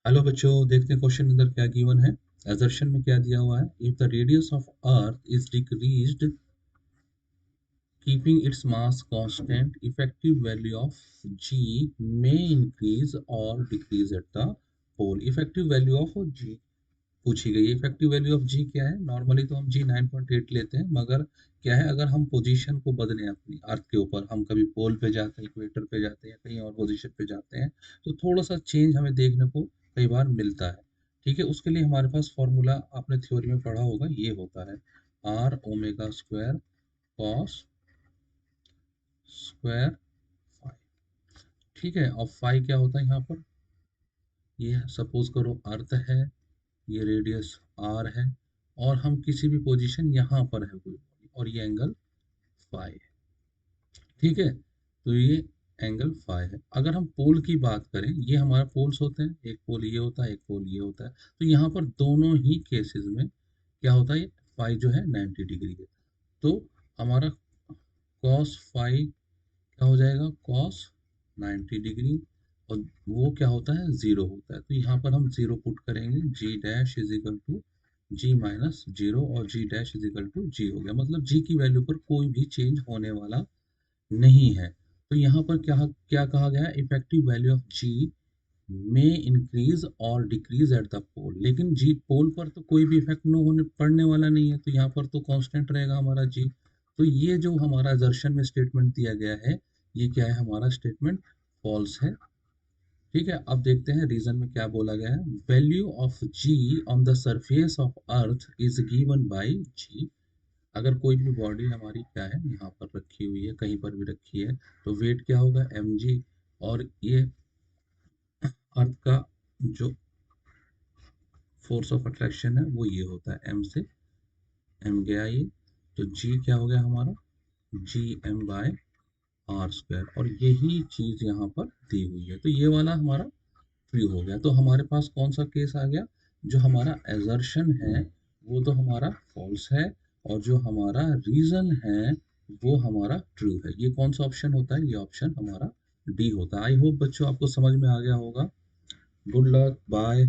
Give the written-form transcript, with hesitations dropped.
Hello बच्चों, देखते हैं क्वेश्चन अंदर क्या गिवन है। असर्शन में क्या दिया हुआ है, if the radius of earth is decreased keeping its mass constant, effective value of G may increase और decrease at the pole. Effective value of G पूछी गई है। इफेक्टिव वैल्यू ऑफ जी क्या है? नॉर्मली तो हम जी 9.8 लेते हैं, मगर क्या है, अगर हम पोजीशन को बदलें अपनी अर्थ के ऊपर, हम कभी पोल पे जाते हैं, इक्वेटर पे जाते हैं, कहीं और पोजीशन पे जाते हैं, तो थोड़ा सा चेंज हमें देखने को कई बार मिलता है। ठीक है, उसके लिए हमारे पास फॉर्मूला आपने थ्योरी में पढ़ा होगा, ये होता है R omega square cos square phi. ठीक है, और फाई क्या होता है यहाँ पर? ये सपोज करो अर्थ है, ये रेडियस आर है, और हम किसी भी पोजीशन यहाँ पर है कोई, और ये एंगल फाई है। ठीक है, तो ये एंगल फाई है। अगर हम पोल की बात करें, ये हमारा पोल्स होते हैं, एक पोल ये होता है, एक पोल ये होता है, तो यहाँ पर दोनों ही केसेस में क्या होता है, फाई जो है 90 डिग्री है। तो हमारा कॉस फाई क्या हो जाएगा, कॉस 90 डिग्री, और वो क्या होता है, जीरो होता है। तो यहाँ पर हम जीरो पुट करेंगे, G dash is equal to G minus zero, और G dash is equal to G हो गया। मतलब जी की वैल्यू पर कोई भी चेंज होने वाला नहीं है। तो यहाँ पर क्या क्या कहा गया है, इफेक्टिव वैल्यू ऑफ जी में इंक्रीज और डिक्रीज एट द पोल। लेकिन जी पोल पर तो कोई भी इफेक्ट न होने पड़ने वाला नहीं है, तो यहाँ पर तो कांस्टेंट रहेगा हमारा जी। तो ये जो हमारा असर्शन में स्टेटमेंट दिया गया है, ये क्या है, हमारा स्टेटमेंट फॉल्स है। ठीक है, अब देखते हैं रीजन में क्या बोला गया है। Value of G on the surface of earth is given by G. अगर कोई भी बॉडी हमारी क्या है, यहाँ पर रखी हुई है, कहीं पर भी रखी है, तो वेट क्या होगा, एम जी। और ये अर्थ का जो फोर्स ऑफ अट्रैक्शन है वो ये होता है एम से, एम गया ये, तो जी क्या हो गया हमारा, G M by R square. और यही चीज यहाँ पर दी हुई है, तो ये वाला हमारा ट्रू हो गया। तो हमारे पास कौन सा केस आ गया, जो हमारा एजर्शन है वो तो हमारा फॉल्स है, और जो हमारा रीजन है वो हमारा ट्रू है। ये कौन सा ऑप्शन होता है, ये ऑप्शन हमारा डी होता है। आई होप बच्चों आपको समझ में आ गया होगा। Good luck, bye.